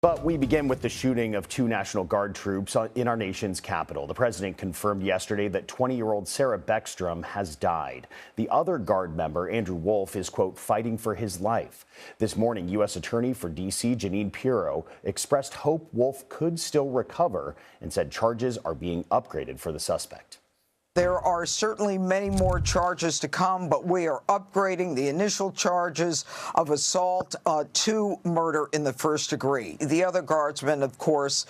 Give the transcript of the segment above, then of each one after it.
But we begin with the shooting of 2 National Guard troops in our nation's capital. The president confirmed yesterday that 20-year-old Sarah Beckstrom has died. The other Guard member, Andrew Wolf, is, quote, fighting for his life. This morning, U.S. Attorney for D.C. Janine Pirro expressed hope Wolf could still recover and said charges are being upgraded for the suspect. There are certainly many more charges to come, but we are upgrading the initial charges of assault to murder in the first degree. The other guardsman, of course,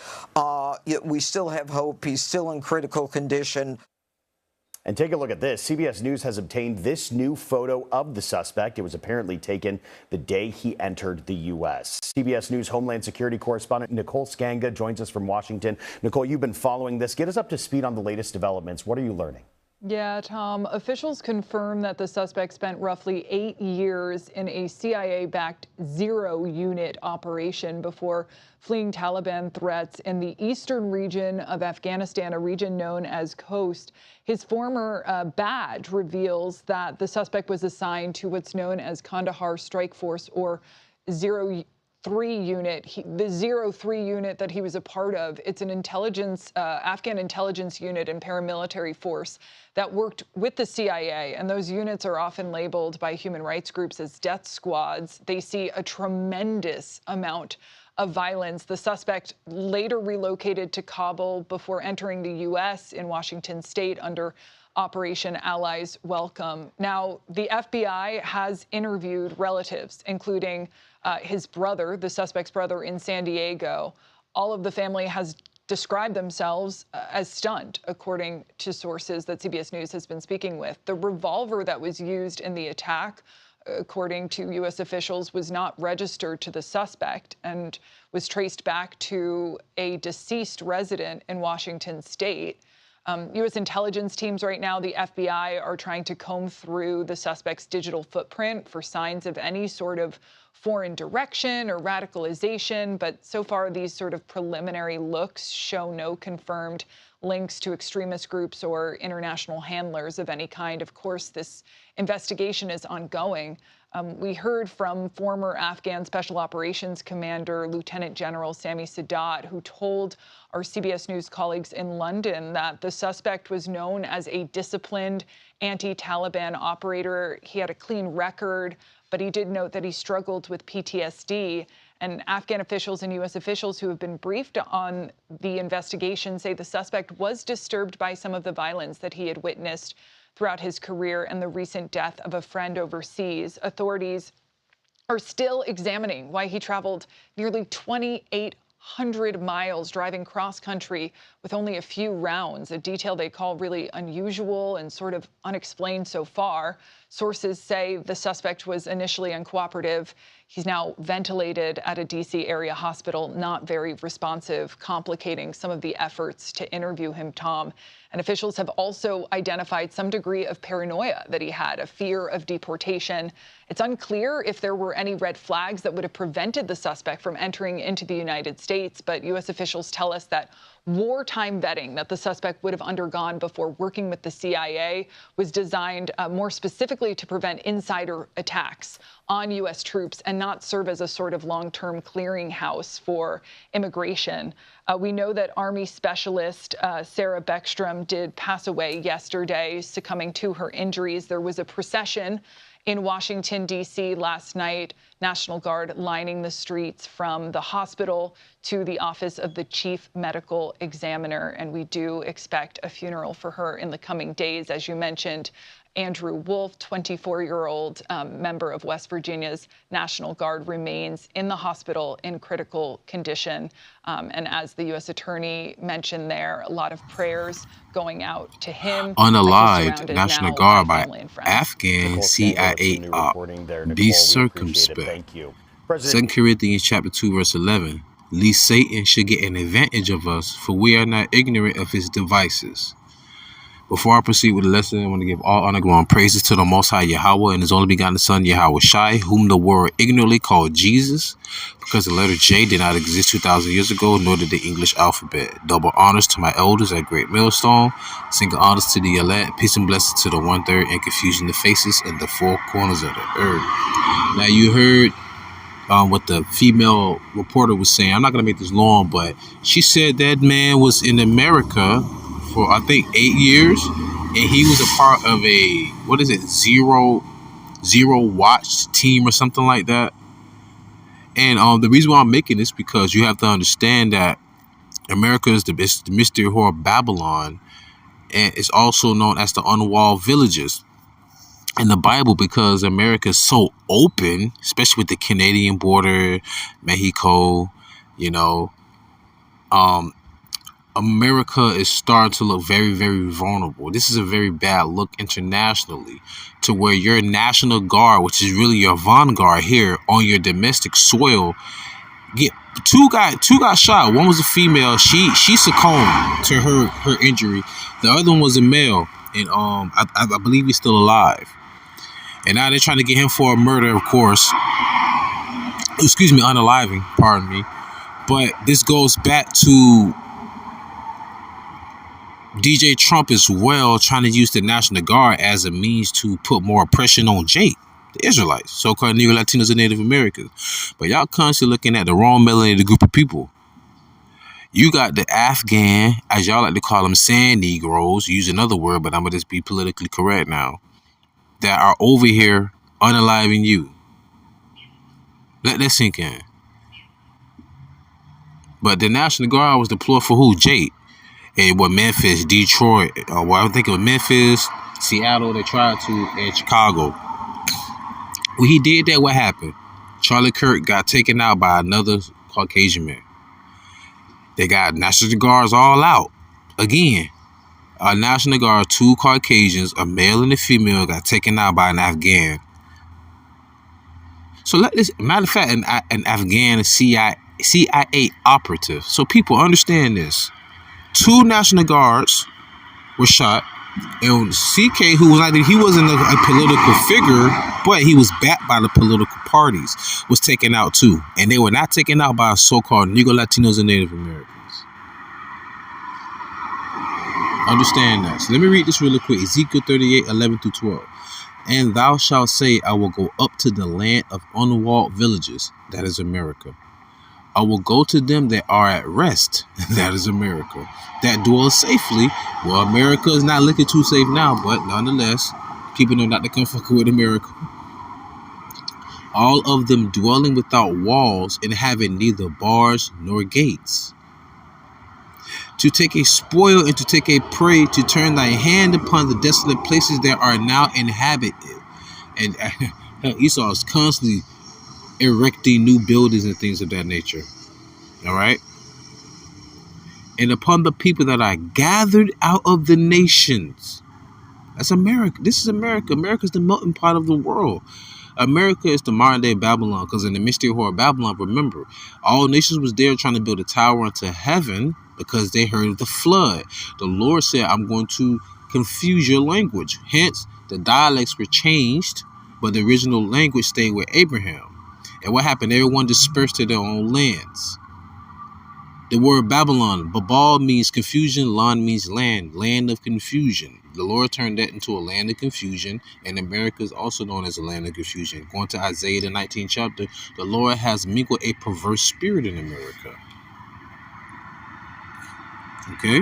we still have hope. He's still in critical condition. And take a look at this. CBS News has obtained this new photo of the suspect. It was apparently taken the day he entered the U.S. CBS News Homeland Security correspondent Nicole Skanga joins us from Washington. Nicole, you've been following this. Get us up to speed on the latest developments. What are you learning? Yeah, Tom, officials confirm that the suspect spent roughly 8 years in a CIA-backed zero-unit operation before fleeing Taliban threats in the eastern region of Afghanistan, a region known as Khost. His former badge reveals that the suspect was assigned to what's known as Kandahar Strike Force, or 03 unit. The 03 unit that he was a part of, it's an Afghan intelligence unit and paramilitary force that worked with the CIA, and those units are often labeled by human rights groups as death squads. They see a tremendous amount of violence. The suspect later relocated to Kabul before entering the U.S. in Washington state under Operation Allies Welcome. Now, the FBI has interviewed relatives, including his brother, the suspect's brother in San Diego. All of the family has described themselves as stunned, according to sources that CBS News has been speaking with. The revolver that was used in the attack, according to U.S. officials, was not registered to the suspect and was traced back to a deceased resident in Washington state. U.S. intelligence teams right now, the FBI, are trying to comb through the suspect's digital footprint for signs of any sort of foreign direction or radicalization. But so far, these sort of preliminary looks show no confirmed links to extremist groups or international handlers of any kind. Of course, this investigation is ongoing. We heard from former Afghan Special Operations Commander Lieutenant General Sami Sadat, who told our CBS News colleagues in London that the suspect was known as a disciplined anti-Taliban operator. He had a clean record, but he did note that he struggled with PTSD. And Afghan officials and U.S. officials who have been briefed on the investigation say the suspect was disturbed by some of the violence that he had witnessed throughout his career and the recent death of a friend overseas. Authorities are still examining why he traveled nearly 2,800 miles driving cross-country with only a few rounds, a detail they call really unusual and sort of unexplained so far. Sources say the suspect was initially uncooperative. He's now ventilated at a D.C. area hospital, not very responsive, complicating some of the efforts to interview him, Tom. And officials have also identified some degree of paranoia that he had, a fear of deportation. It's unclear if there were any red flags that would have prevented the suspect from entering into the United States, but U.S. officials tell us that wartime vetting that the suspect would have undergone before working with the CIA was designed more specifically to prevent insider attacks on U.S. troops and not serve as a sort of long-term clearinghouse for immigration. We know that Army specialist Sarah Beckstrom did pass away yesterday, succumbing to her injuries. There was a procession in Washington, D.C. last night, National Guard lining the streets from the hospital to the office of the chief medical examiner. And we do expect a funeral for her in the coming days. As you mentioned, Andrew Wolf, 24-year-old member of West Virginia's National Guard, remains in the hospital in critical condition. And as the U.S. Attorney mentioned there, a lot of prayers going out to him. Unalived, National Guard by Afghan CIA op. Be circumspect. Thank you. 2 Corinthians chapter 2, verse 11. Lest Satan should get an advantage of us, for we are not ignorant of his devices. Before I proceed with the lesson, I want to give all honor, glory, and praises to the Most High Yahweh and His only begotten Son, YAHAWASHI, whom the world ignorantly called Jesus, because the letter J did not exist 2,000 years ago, nor did the English alphabet. Double honors to my elders at Great Millstone, single honors to the elect, peace and blessings to the 1/3, and confusion the faces in the four corners of the earth. Now you heard what the female reporter was saying. I'm not gonna make this long, but she said that man was in America for I think 8 years, and he was a part of a zero watch team or something like that. And the reason why I'm making this because you have to understand that America is the mystery whore of Babylon, and it's also known as the unwalled villages in the Bible because America is so open, especially with the Canadian border, Mexico, you know, America is starting to look very, very vulnerable. This is a very bad look internationally to where your National Guard, which is really your vanguard here on your domestic soil, two got shot. One was a female. She succumbed to her injury. The other one was a male, and I believe he's still alive. And now they're trying to get him for a murder, of course. Excuse me, unaliving, pardon me. But this goes back to DJ Trump as well, trying to use the National Guard as a means to put more oppression on Jake, the Israelites, so-called Negro, Latinos, and Native Americans. But y'all constantly looking at the wrong melanated group of people. You got the Afghan, as y'all like to call them, sand Negroes, use another word, but I'm going to just be politically correct now, that are over here unaliving you. Let that sink in. But the National Guard was deployed for who? Jake. And what, Memphis, Detroit, I think it was Memphis, Seattle, they tried to, and Chicago. When he did that, what happened? Charlie Kirk got taken out by another Caucasian man. They got National Guards all out. Again, a National Guard, 2 Caucasians, a male and a female, got taken out by an Afghan. So let this, matter of fact, an Afghan CIA operative. So people understand this. 2 National Guards were shot, and CK, who was like, he wasn't a political figure, but he was backed by the political parties, was taken out too. And they were not taken out by so-called Negro, Latinos, and Native Americans. Understand that. So let me read this really quick. Ezekiel 38, 11 through 12. And thou shalt say, I will go up to the land of unwalled villages, that is America. I will go to them that are at rest, that is America, that dwell safely. Well, America is not looking too safe now, but nonetheless, people know not to come fucking with America. All of them dwelling without walls and having neither bars nor gates. To take a spoil and to take a prey, to turn thy hand upon the desolate places that are now inhabited. And Esau is constantly erecting new buildings and things of that nature. All right. And upon the people that are gathered out of the nations. That's America. This is America. America is the melting pot of the world. America is the modern day Babylon, because in the mystery whore of Babylon, remember, all nations was there trying to build a tower unto heaven because they heard of the flood. The Lord said, I'm going to confuse your language. Hence, the dialects were changed, but the original language stayed with Abraham. And what happened? Everyone dispersed to their own lands. The word Babylon, Babal means confusion, Lan means land, land of confusion. The Lord turned that into a land of confusion, and America is also known as a land of confusion. Going to Isaiah, the 19th chapter, the Lord has mingled a perverse spirit in America. Okay?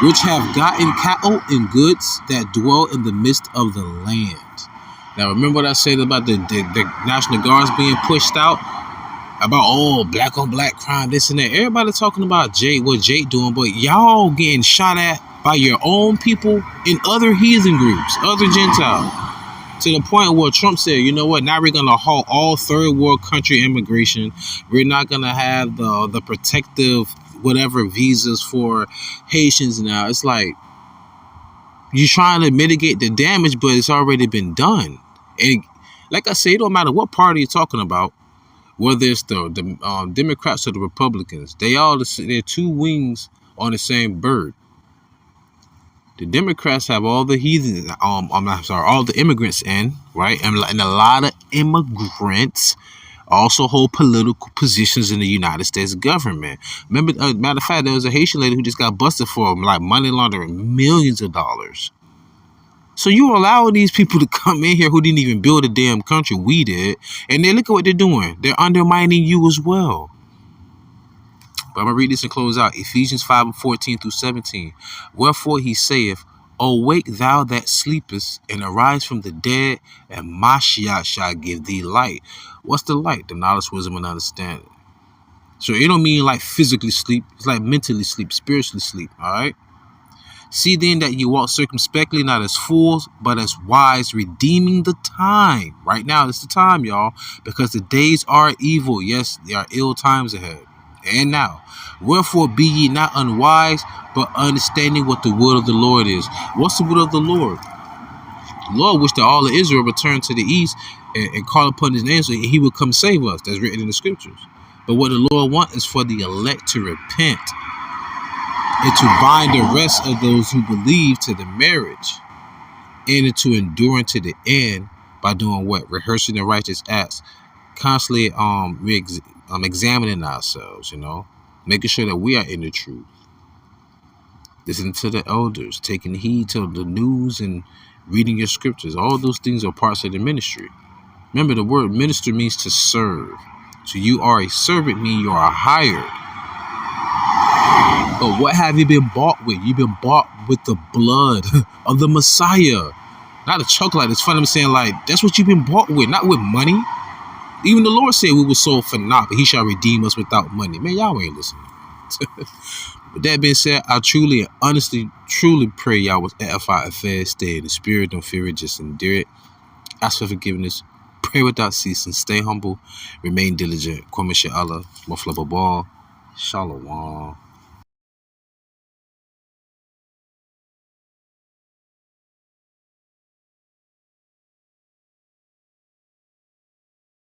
Which have gotten cattle and goods that dwell in the midst of the land. Now, remember what I said about the National Guards being pushed out? About, black on black crime, this and that. Everybody talking about what Jake doing, but y'all getting shot at by your own people in other heathen groups, other Gentiles. To the point where Trump said, you know what, now we're going to halt all third world country immigration. We're not going to have the protective whatever visas for Haitians now. It's like, you're trying to mitigate the damage, but it's already been done. And like I say, it don't matter what party you're talking about, whether it's the Democrats or the Republicans, they're 2 wings on the same bird. The Democrats have all the heathens, all the immigrants in, right? And a lot of immigrants also hold political positions in the United States government. Remember, matter of fact, there was a Haitian lady who just got busted for like money laundering millions of dollars. So you allow these people to come in here who didn't even build a damn country. We did. And then look at what they're doing. They're undermining you as well. But I'm going to read this and close out. Ephesians 5:14-17. Wherefore he saith, Awake thou that sleepest, and arise from the dead, and Mashiach shall give thee light. What's the light? The knowledge, wisdom, and understanding. So it don't mean like physically sleep. It's like mentally sleep, spiritually sleep. All right? See then that you walk circumspectly, not as fools, but as wise, redeeming the time. Right now, it's the time, y'all, because the days are evil. Yes, there are ill times ahead. And now, wherefore be ye not unwise, but understanding what the will of the Lord is. What's the will of the Lord? The Lord wished that all of Israel return to the east and call upon his name so he would come save us. That's written in the scriptures. But what the Lord wants is for the elect to repent and to bind the rest of those who believe to the marriage, and to endure to the end by doing what? Rehearsing the righteous acts, constantly examining ourselves, making sure that we are in the truth, listening to the elders, taking heed to the news and reading your scriptures. All those things are parts of the ministry. Remember, the word minister means to serve. So you are a servant, meaning you are hired. But what have you been bought with? You've been bought with the blood of the Messiah. Not a chocolate. It's funny I'm saying, like, that's what you've been bought with, not with money. Even the Lord said we were sold for naught, but he shall redeem us without money. Man, y'all ain't listening. With that being said, I truly and honestly, truly pray y'all was edified and fed. Stay in the spirit. Don't fear it. Just endure it. Ask for forgiveness. Pray without ceasing. Stay humble. Remain diligent. Kwame Allah. Shalom.